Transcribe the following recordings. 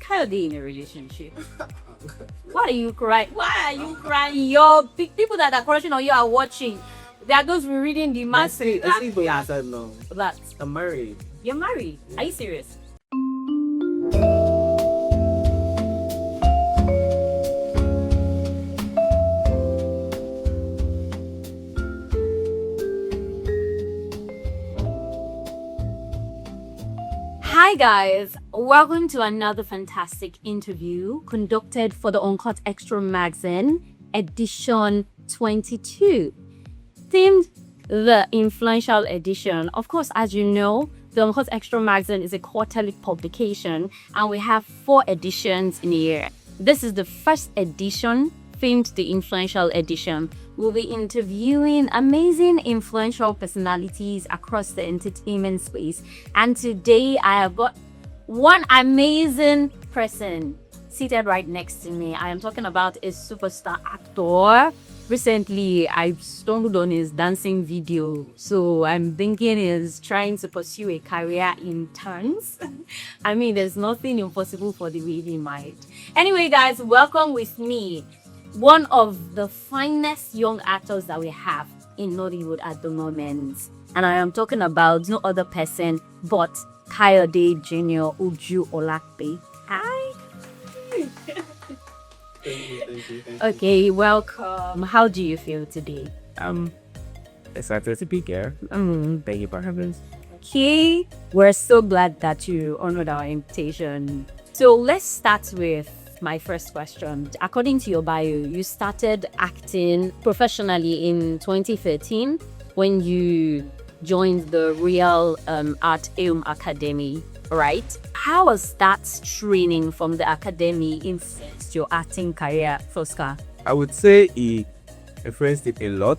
Kayode in a relationship? Why are you crying? Why are you crying? Your people that are crushing on you are watching. They are going to be reading the message. I think we answered no. That I'm married. you're married. Are you serious? Hi guys, welcome to another fantastic interview conducted for the UncutXtra Magazine Edition 22, themed the Influential Edition. Of course, as you know, the UncutXtra Magazine is a quarterly publication and we have 4 editions in a year. This is the first edition, themed the Influential Edition. We'll be interviewing amazing influential personalities across the entertainment space. And today I have got one amazing person seated right next to me. I am talking about a superstar actor. Recently, I stumbled on his dancing video. So I'm thinking he's trying to pursue a career in dance. I mean, there's nothing impossible for the really mind. Anyway, guys, welcome with me one of the finest young actors that we have in Nollywood at the moment. And I am talking about no other person but Kayode Jnr Ojuolape. Hi. Thank you. Okay, welcome. How do you feel today? Excited to be here. Thank you for having us. Okay, we're so glad that you honored our invitation. So let's start with my first question. According to your bio, you started acting professionally in 2013 when you joined the Real Art Film Academy, right? How was that training from the academy influenced your acting career, Oscar? I would say it influenced it a lot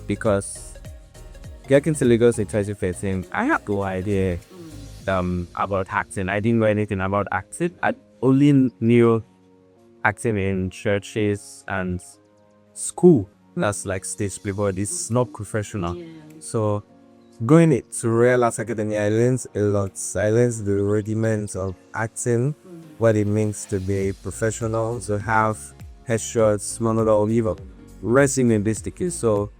because getting to Lagos in 2013, I had no idea about acting. I didn't know anything about acting. I only knew acting in churches and school. That's like stage play, but it's not professional. Yeah. So going it to Real Art Academy, I learned a lot. I learned the rudiments of acting, what it means to be a professional, to have headshots, monologue, even racing in this ticket. So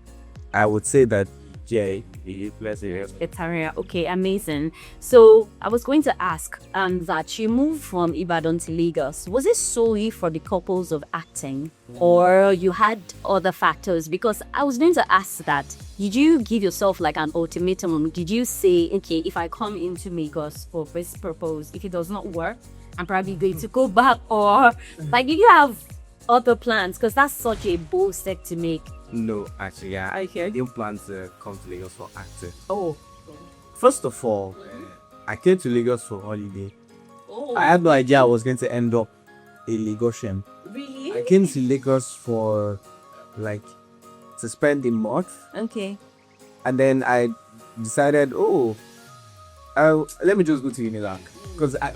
I would say that A career. Okay, amazing. So I was going to ask that you moved from Ibadan to Lagos. Was it solely for the purpose of acting or you had other factors? Because I was going to ask that. Did you give yourself like an ultimatum? Did you say, okay, if I come into Lagos for this purpose, if it does not work, I'm probably going to go back? Or like, did you have other plans? Because that's such a bold step to make. No, actually, yeah, I didn't plan to come to Lagos for acting. Oh. First of all, I came to Lagos for holiday. Oh. I had no idea I was going to end up a Lagosian. Really? I came to Lagos for to spend a month, Okay. and then I decided, let me just go to Unilag because I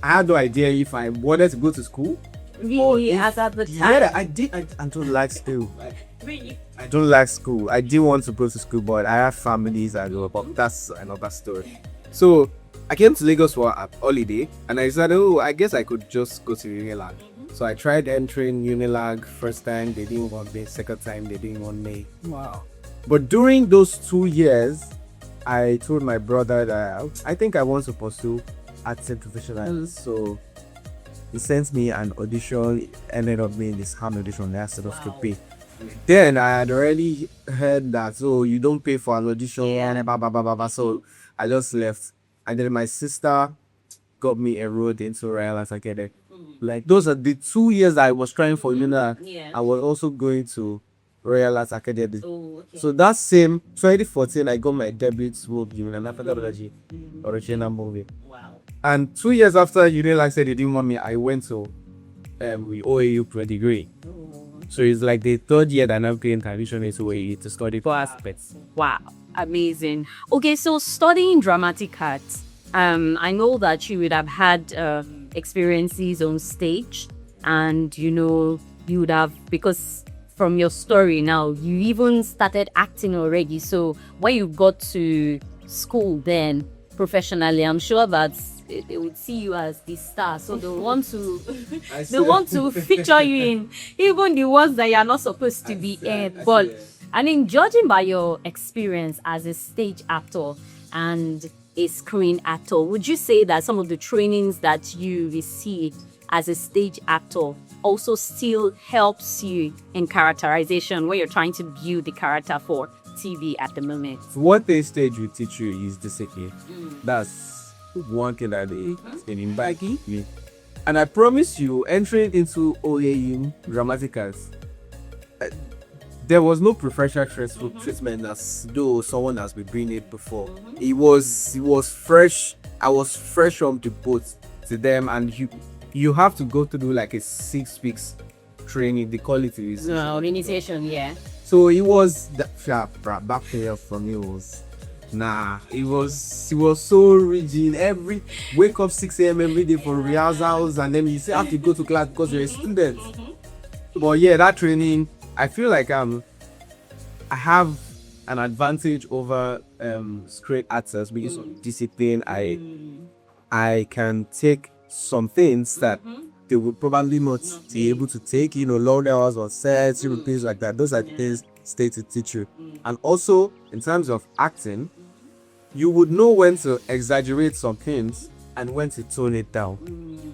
had no idea if I wanted to go to school. Really? As at the time? Yeah, I don't like school. Really? I don't like school. I didn't want to go to school, but I have families I go, but that's another story. So I came to Lagos for a holiday and I decided, I guess I could just go to Unilag. So I tried entering Unilag first time, they didn't want me. Second time, they didn't want me. Wow. But during those 2 years, I told my brother that I think I want to pursue acting professionally. So he sent me an audition, it ended up being this hand audition that I set off to pay. Then I had already heard that, you don't pay for an audition, so I just left. And then my sister got me enrolled into Real Art Academy. Like, those are the 2 years I was trying for Yeah. I was also going to Real Art Academy. Oh, okay. So that same 2014, I got my debut movie in an anthology, original movie. Wow. And 2 years after Unilag said they didn't want me, I went to OAU pre-degree. So it's like the third year that I'm paying tuition into OAU to study 4 aspects. Wow. Amazing. Okay, so studying dramatic arts, I know that you would have had experiences on stage and, you would have, because from your story now, you even started acting already. So when you got to school then professionally, I'm sure that they would see you as the star, so they want to I they want to feature you in even the ones that you are not supposed to be in. But I mean, judging by your experience as a stage actor and a screen actor, would you say that some of the trainings that you received as a stage actor also still helps you in characterization when you're trying to build the character for TV at the moment? What they stage will teach you is discipline. That's one thing that they invite me. And I promise you, entering into OAU Dramaticals, there was no professional treatment as though someone has been doing it before. It was fresh. I was fresh from the boat to them, and you have to go through like a 6 weeks training. The quality is Organization, yeah. so it was back there for me was it was so rigid. Every wake up 6 a.m. every day for rehearsals, and then you still have to go to class because you're a student. But yeah, that training, I feel like I have an advantage over screen actors because of discipline. I can take some things that they would probably not be able to take, long hours on sets, things like that. Those are things stay to teach you. And also, in terms of acting, you would know when to exaggerate some things and when to tone it down.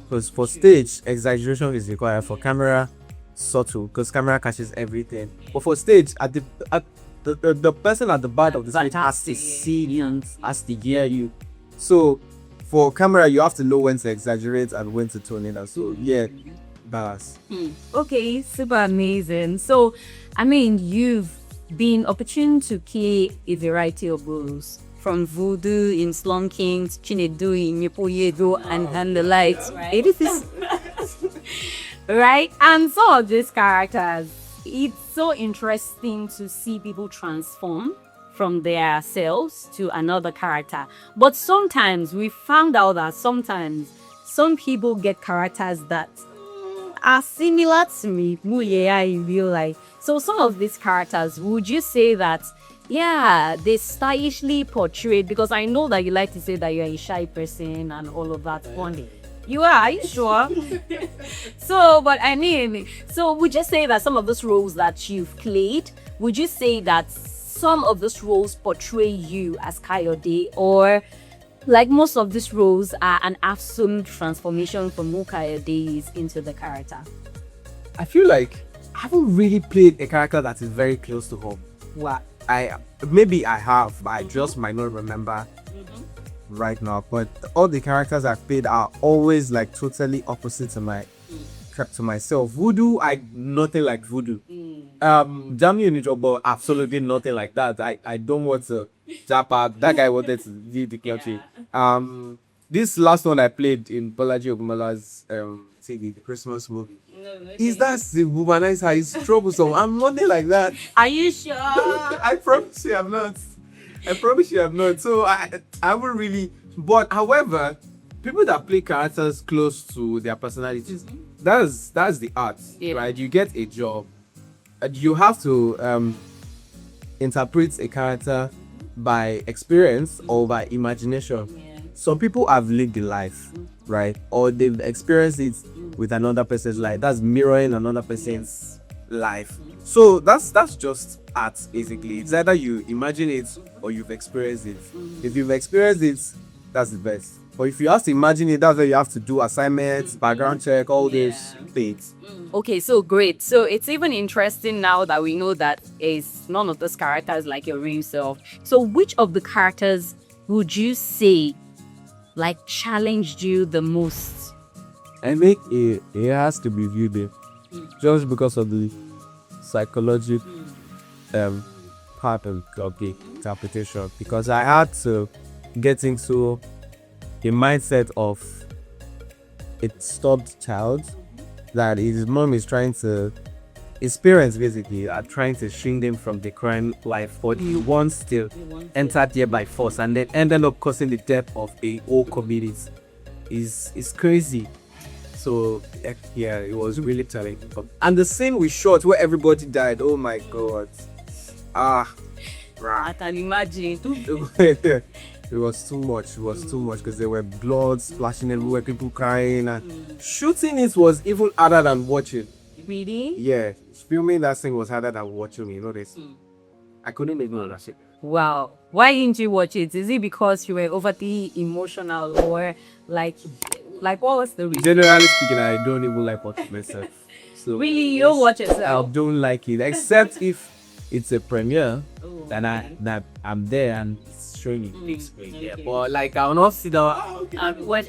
Because for stage, exaggeration is required. For camera, subtle, because camera catches everything. But for stage, the person at the back of the stage has to see you, has to hear you. So for camera, you have to know when to exaggerate and when to tone it down. So yeah, balance. Okay, super amazing. So, I mean, you've been opportune to play a variety of roles, from Voodoo in Slum Kings, Chinedu in Nyepoyedo, and the likes. Right? It is right, and some of these characters, it's so interesting to see people transform from their selves to another character. But sometimes we found out that sometimes some people get characters that are similar to me in real life. So some of these characters, would you say that, yeah, they stylishly portrayed? Because I know that you like to say that you're a shy person and all of that funny. You are you sure? So, but I mean, so would you say that some of those roles that you've played, would you say that some of those roles portray you as Kayode, or like most of these roles are an absolute transformation from who Kayode is into the character? I feel like I haven't really played a character that is very close to home. What? Maybe I have, but I just might not remember right now. But all the characters I've played are always like totally opposite to myself. Voodoo, nothing like Voodoo. Jnr Ojuolape, absolutely nothing like that. I don't want to tap out. That guy wanted to do the country. This last one I played in Bolaji Ogumala's the Christmas movie. Is that the womanizer? He's troublesome. I'm nothing like that. Are you sure? I promise you I'm not. So I haven't really. But however, people that play characters close to their personalities, that's the art, right? You get a job, and you have to interpret a character by experience or by imagination. Some people have lived the life, right? Or they've experienced it with another person's life. That's mirroring another person's life. So that's just art, basically. It's either you imagine it or you've experienced it. If you've experienced it, that's the best. But if you have to imagine it, that's where you have to do assignments, background check, all those things. Okay, so great. So it's even interesting now that we know that is none of those characters like your real self. So which of the characters would you say like challenged you the most? I think it has to be viewed just because of the psychological part of the interpretation, because I had to get into a mindset of a stopped child that his mom is trying to, his parents basically are trying to shrink them from the crime life, but he wants to enter there by force and then ended up causing the death of a whole community. Is crazy. So yeah, it was really challenging. And the scene we shot where everybody died, oh my god. I can imagine. It It was too much. It was too much because there were blood splashing everywhere, people crying, and shooting it was even harder than watching. Really? Yeah, filming that thing was harder than watching me. You know this? I couldn't even understand. Wow. Why didn't you watch it? Is it because you were overly emotional, or like what was the reason? Generally speaking, I don't even like watching myself. So Really, you don't watch I yourself? don't like it, except if it's a premiere. Then I'm there and it's showing me big screen. Yeah, but like I'll not sit down. What?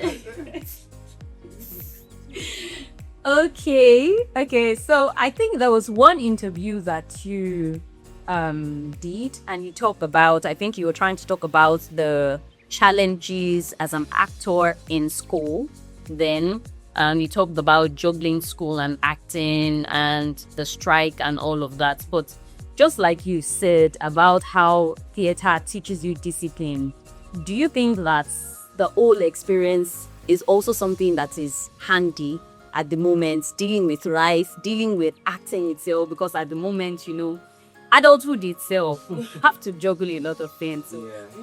Okay. So I think there was one interview that you did, and you talked about. I think you were trying to talk about the challenges as an actor in school. Then, you talked about juggling school and acting and the strike and all of that. But just like you said about how theater teaches you discipline, do you think that the whole experience is also something that is handy at the moment, dealing with life, dealing with acting itself? Because at the moment, adulthood itself, you have to juggle a lot of things.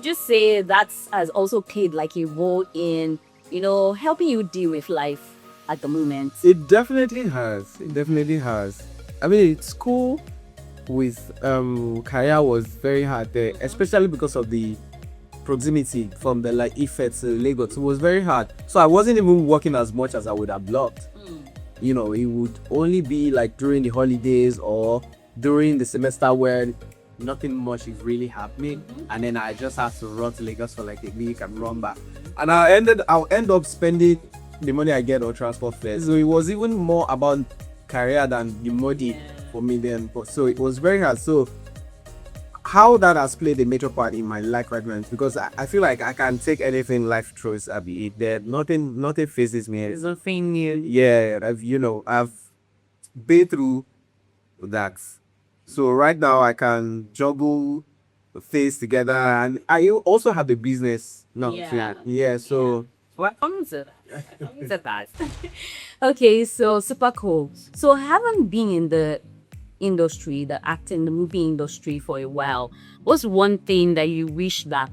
Just say that has also played like a role in, helping you deal with life at the moment. It definitely has. I mean, school with career was very hard there, especially because of the proximity from the Ife to Lagos. It was very hard. So I wasn't even working as much as I would have loved. It would only be like during the holidays or during the semester where nothing much is really happening, and then I just have to run to Lagos for like a week and run back, and I'll end up spending the money I get on transport fares. So it was even more about career than the money for me then. But so it was very hard. So how that has played a major part in my life right now, because I feel like I can take anything life throws at me. Nothing faces me. It's nothing new. Yeah, I've been through that. So right now I can juggle things together, and I also have the business now. So What comes to that? Okay, so super cool. So having been in the industry, the movie industry for a while, what's one thing that you wish that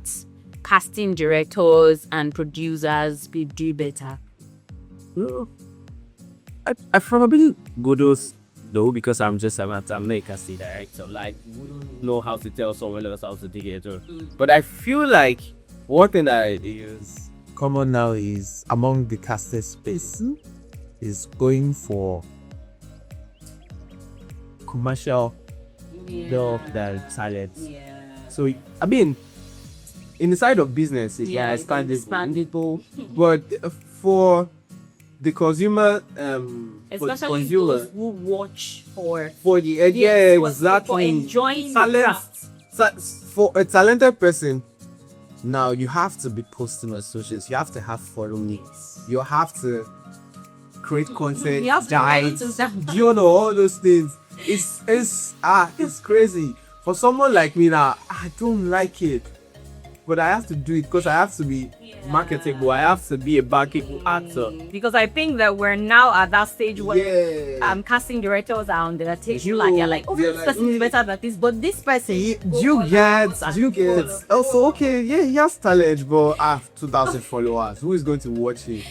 casting directors and producers could do better? I probably go those though, because I'm not a casting director. Like, wouldn't know how to tell someone else how to dig it through. But I feel like one thing that is common now is among the casted space is going for commercial love that talent. So I mean, in the side of business, it's expandable, but for the consumer, especially those who watch for the exactly enjoying talent. For a talented person, now you have to be posting on socials. You have to have followings. You have to create content. You have to all those things. It's crazy. For someone like me now, I don't like it, but I have to do it because I have to be marketable. I have to be a bankable actor. Because I think that we're now at that stage where casting directors are on the table, and you're like, this person is better than this, but this person, you get. Also, okay, he has talent, but I have 2,000 followers. Who is going to watch him?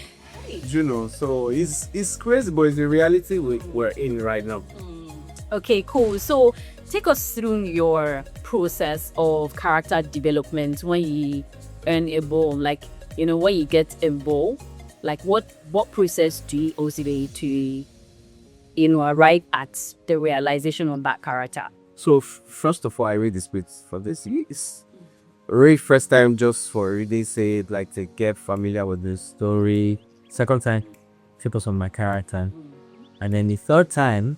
So it's crazy, but it's the reality we're in right now. Okay, cool. So take us through your process of character development when you earn a role. Like, when you get a role, like what process do you also do to arrive at the realization of that character? So first of all, I read the script for this. It's read first time just for reading, say it, like to get familiar with the story. Second time, focus on my character, and then the third time,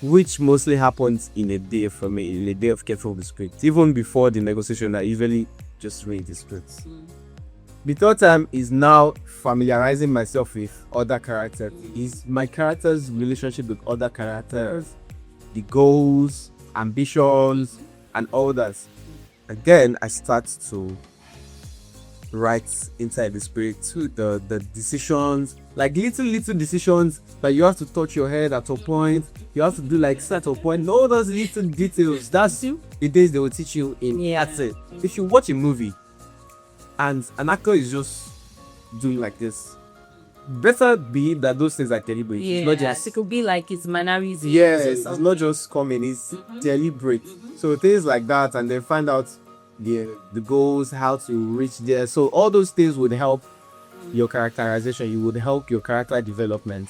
which mostly happens in a day for me, in a day of getting the script. Even before the negotiation, I usually just read the script. The third time is now familiarizing myself with other characters. Is my character's relationship with other characters, the goals, ambitions, and all that. Again, I start to write inside the spirit too, the decisions, like little decisions that you have to touch your head at a point. You have to do like set a point. All those little details. That's the days they will teach you in. That's it. If you watch a movie, and an actor is just doing like this. Better be that those things are deliberate. Yeah, It's not just it could be like his mannerisms. yes, it's not just coming, it's deliberate. So things like that, and then find out the goals, how to reach there. So all those things would help your characterization. You would help your character development.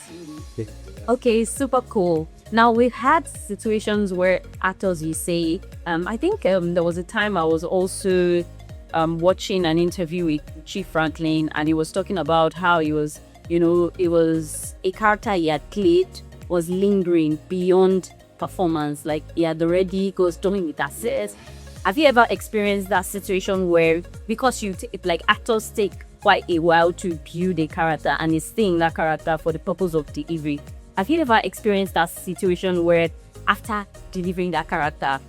Okay, super cool. Now we've had situations where actors, you say, I think there was a time I was also watching an interview with Chief Franklin, and he was talking about how he was, it was a character he had played was lingering beyond performance, like he had already goes doing with assets. Have you ever experienced that situation where, because like actors take quite a while to build a character and is staying that character for the purpose of delivery? Have you ever experienced that situation where after delivering that character,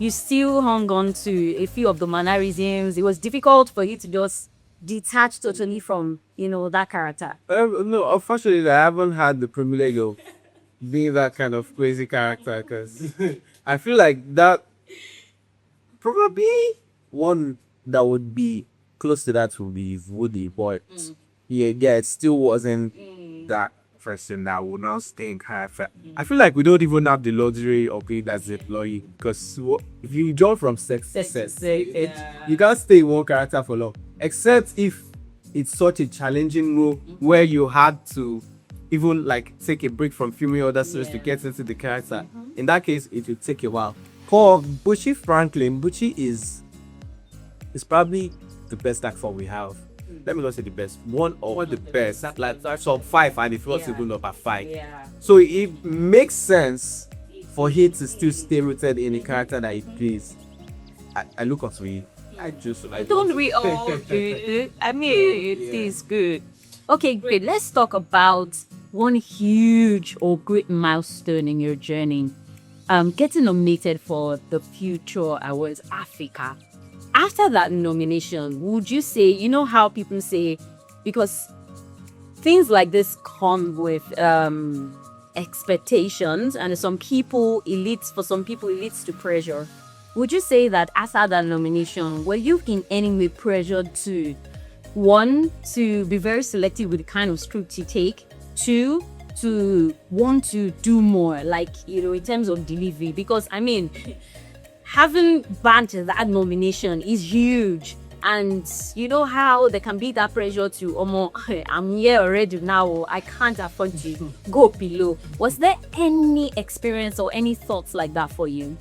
you still hung on to a few of the mannerisms? It was difficult for you to just detach totally from, that character. No, unfortunately, I haven't had the privilege of being that kind of crazy character, because I feel like that probably one that would be close to that would be Woody, but yeah, it still wasn't that person that would not stay in character. I feel like we don't even have the luxury of being as an employee, because if you jump from sex to sex, you can't stay in one character for long, except if it's such a challenging role where you had to even like take a break from filming other series to get into the character. In that case, it will take a while. For Bushi Franklin, Bushi is probably the best actor we have. Let me not say the best, one of the best. Like top 5, and if not even number 5. Yeah. So it makes sense for him to still stay rooted in the character that he plays. I look up to him. Don't we all do? I mean, it is good. Okay, great. Let's talk about one huge or great milestone in your journey. Getting nominated for the Future Awards Africa. After that nomination, would you say, how people say, because things like this come with expectations, and for some people it leads to pressure. Would you say that after that nomination, were you in any way pressured to, one, to be very selective with the kind of script you take, two, to want to do more, like, in terms of delivery? Because, I mean, having bagged that nomination is huge. And you know how there can be that pressure to, I'm here already now, I can't afford to go below. Was there any experience or any thoughts like that for you?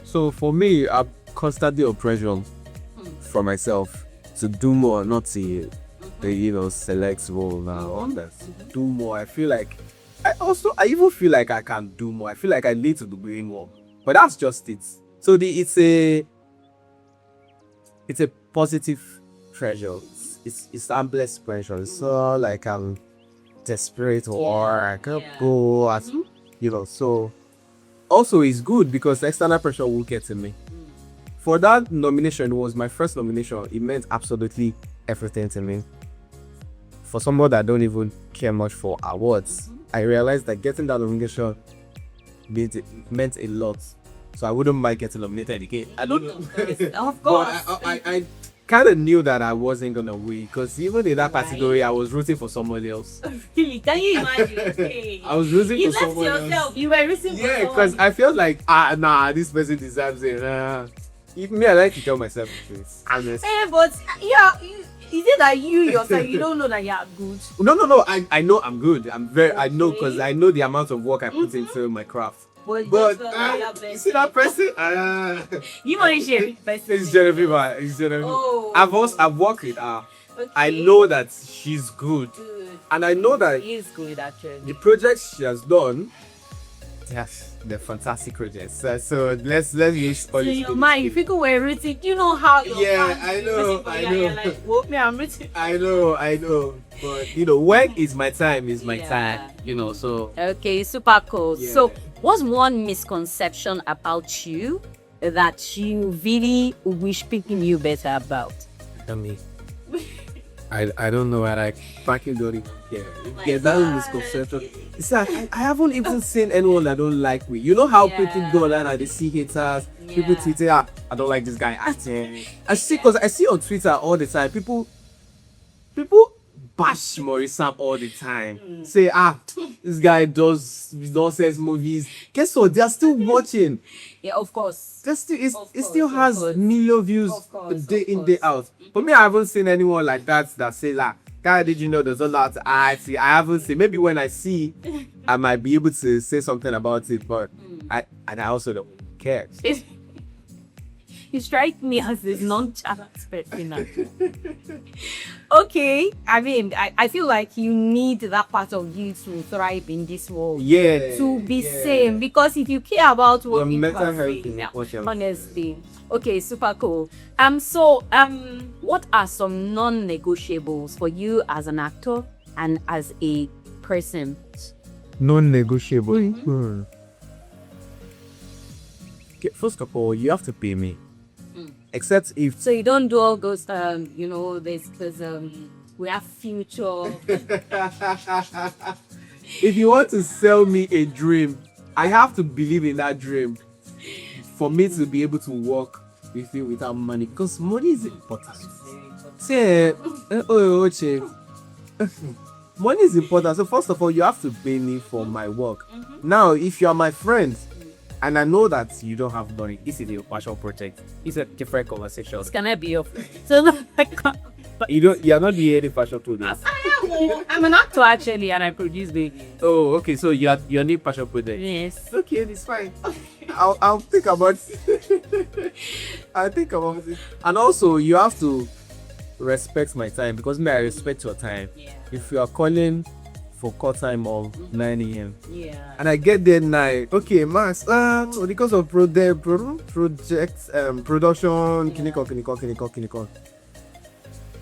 So for me, I'm constantly on pressure for myself to do more, not to select role now. On that, do more. I feel like I even feel like I can do more. I feel like I need to be doing more. But that's just it. So it's a positive pressure. It's endless pressure. It's not like I'm desperate or I can't go as so. Also, it's good because external pressure will get to me. For that nomination, it was my first nomination. It meant absolutely everything to me. For someone that don't even care much for awards, I realized that getting that nomination meant a lot. So I wouldn't mind getting nominated again. I don't know. Of course. I kind of knew that I wasn't gonna win, because even in that category, I was rooting for someone else. Really? Can you imagine? I was rooting for someone else. You were rooting for someone. Yeah, because I felt like this person deserves it. Even I like to tell myself the truth. Honest. But yeah, is it that you yourself, you don't know that you are good? No. I know I'm good. I know, because I know the amount of work I put into my craft. But you see that person? You want to share it? It's Genevieve. It's Genevieve. Oh. I've worked with her. Okay. I know that she's good. And I know that He is good, actually. the projects she has done, yes, they're fantastic projects. So let's use all In this. your mind, if people were rooting, you know how your Yeah, fans I be know, rooting for I you, know. and you're like, well, me, I'm rooting. I know. But when is my time is my time. So Okay, super cool. Yeah. So, what's one misconception about you that you really wish people knew better about? me. I don't know. I fucking don't even care. Yeah, that is misconception. It's like I haven't even seen anyone that don't like me. You know how people go online and they see haters, people tweeting, I don't like this guy acting. Because I see on Twitter all the time people bash Maurice Sam all the time. Say, this guy does nonsense movies. Guess what? They're still watching. Yeah, of course. It still has million views day in, day out. For me, I haven't seen anyone like that say like, Kayode Jnr there's a lot I see. I haven't seen. Maybe when I see, I might be able to say something about it, but I also don't care. You strike me as this nonchalant person. Okay, I mean, I feel like you need that part of you to thrive in this world. Yeah. To be sane, because if you care about what Your people mental are health saying, is yeah, important. honestly. Okay, super cool. What are some non-negotiables for you as an actor and as a person? Non-negotiable. Okay, first of all, you have to pay me. Except if So you don't do all those, we have future. if you want to sell me a dream, I have to believe in that dream for me to be able to work with you without money, because money is important. See, money is important. So first of all, you have to pay me for my work. Now, if you are my friend and I know that you don't have money, This is your passion project. It's a different conversation. Can I be your friend? So You're not the any fashion today. I'm an actor actually, and I produce babies. Oh, okay. So you're new passion project. Yes. okay, it's fine. I'll think about it. I'll think about it. And also, you have to respect my time, because me, I respect your time. Yeah. If you are calling for call time of 9 a.m. Yeah. and I get there 9, okay, Max, because of projects, production, clinical.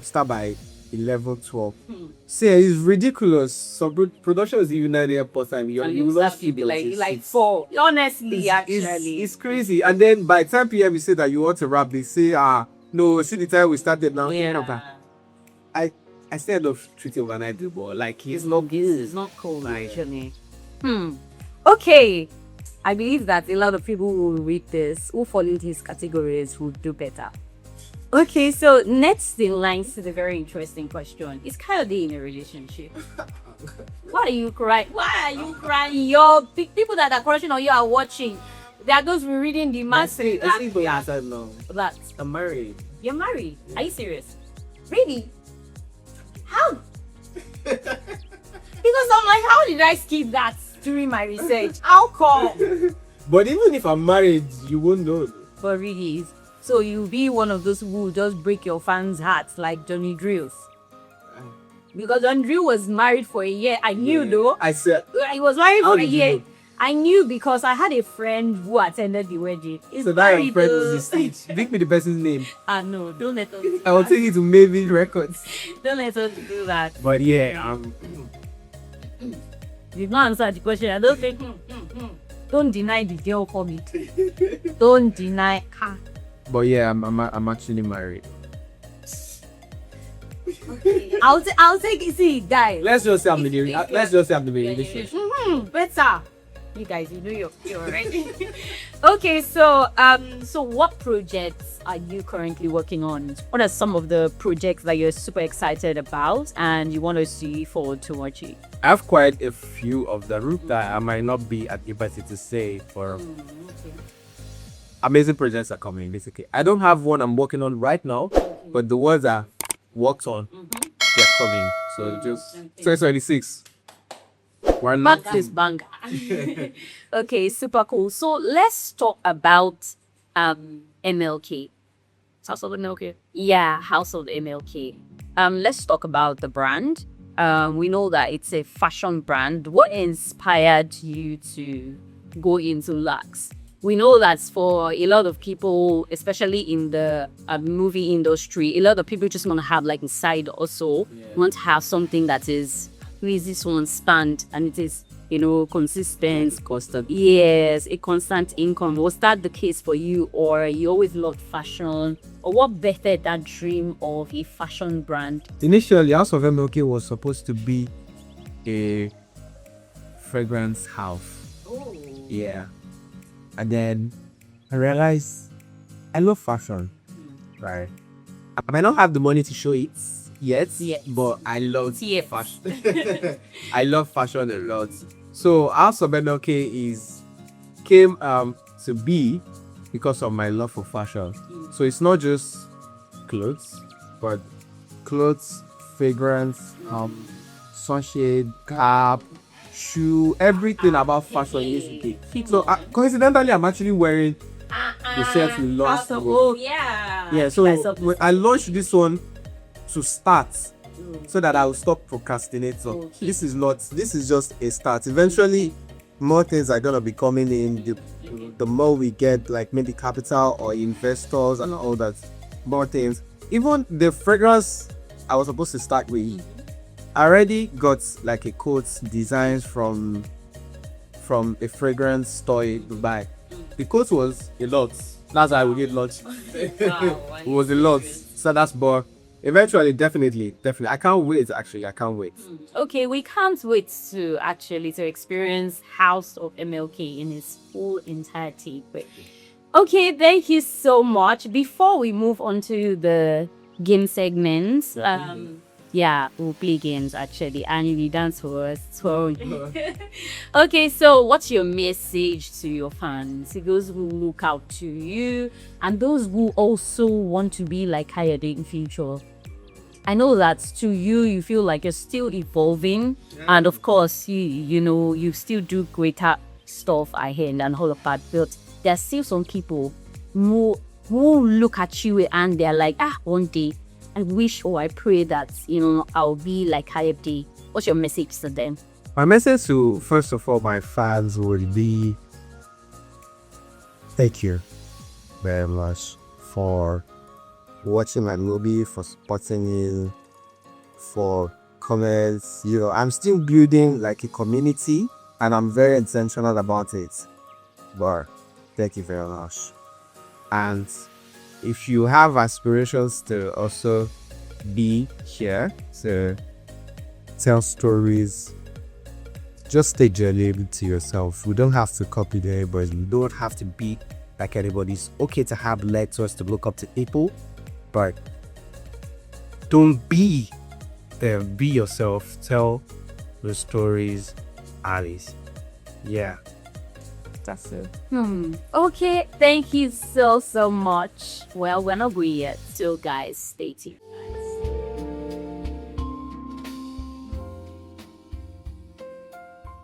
Start by 11, 12. See, it's ridiculous. So production is even 9 a.m. per time. And you have to be like 4. Honestly, actually. It's crazy. And then by 10 p.m. you say that you want to wrap. They say, no, see the time we started now. Yeah. I still end up treating overnight, but like It's not good. It's not cool, actually. Okay. I believe that a lot of people who read this, who fall into these categories, will do better. Okay, so next in line to the very interesting question. Is Kayode in a relationship? Why are you crying? Why are you crying? Your people that are crushing on you are watching. They are those reading the message. no. That I'm married. you're married. Are you serious? Really? How? Because I'm like, how did I skip that during my research? How come? But even if I'm married, you won't know. But really, so you'll be one of those who will just break your fans' hearts like Johnny Drills. Because Johnny Drill was married for a year. I knew though. I said, He was married How for a did you year. know? I knew because I had a friend who attended the wedding. He's so that your married, friend though. was the stage. Give me the person's name. No, don't let us. I will take it to Maven Records. Don't let us do that. But yeah, You've not answered the question. I don't think. Don't deny the girl coming. Don't deny her. But yeah, I'm actually married. I'll take it. See, guys. Let's just say I'm the relationship. Better. You guys, you know you're right. Okay, so what projects are you currently working on? What are some of the projects that you're super excited about and you want to see forward to watching? I have quite a few of them that I might not be at liberty to say for. Okay. Amazing projects are coming, basically. I don't have one I'm working on right now, but the ones I worked on, they're coming. So just 2026. We're not Back this bang. Okay, super cool. So let's talk about MLK. Household MLK? Yeah, Household MLK. Let's talk about the brand. We know that it's a fashion brand. What inspired you to go into Lux? We know that for a lot of people, especially in the movie industry, a lot of people just want to have like a side also. Want to have something that is, who is this one stand, and it is, consistent. Constant. Yes, a constant income. Was that the case for you, or you always loved fashion? Or what bettered that dream of a fashion brand? Initially, House of MLK was supposed to be a fragrance house. Oh. Yeah. And then I realized I love fashion. Right. I might not have the money to show it yet, but I love fashion. I love fashion a lot. So House of MLK came to be because of my love for fashion. So it's not just clothes, but clothes, fragrance, sunshade, cap, shoe, everything about fashion is big. So coincidentally, I'm actually wearing the shirt we lost. Oh, yeah. Yeah, so I launched this one to start so that I will stop procrastinating. So this is just a start. Eventually, more things are gonna be coming in. The more we get, like maybe capital or investors and all that, more things. Even the fragrance I was supposed to start with, I already got like a coat designs from a fragrance store in Dubai. The coat was a lot. That's why we did launch. It was a lot. So that's, but eventually, definitely. I can't wait. Actually, I can't wait. Okay, we can't wait to experience House of MLK in its full entirety. Okay, thank you so much. Before we move on to the game segments, we'll play games actually, and you dance for us. So, okay, so what's your message to your fans, to those who look out to you, and those who also want to be like Kayode in future? I know that to you, you feel like you're still evolving, and of course, you still do greater stuff ahead and all of that. But there's still some people who look at you and they're like, one day I wish or I pray that I'll be like Kayode. What's your message to them? My message to, first of all, my fans would be, thank you very much for watching my movie, for supporting me, for comments. I'm still building like a community and I'm very intentional about it. But thank you very much. And if you have aspirations to also be here to tell stories, just stay genuine to yourself. We don't have to copy the neighbors. We don't have to be like anybody. It's okay to have lectures, to look up to people, but don't be them. Be yourself. Tell the stories, Alice. Yeah. That's it. Okay, thank you so much. Well, we're not going yet, so guys, stay tuned.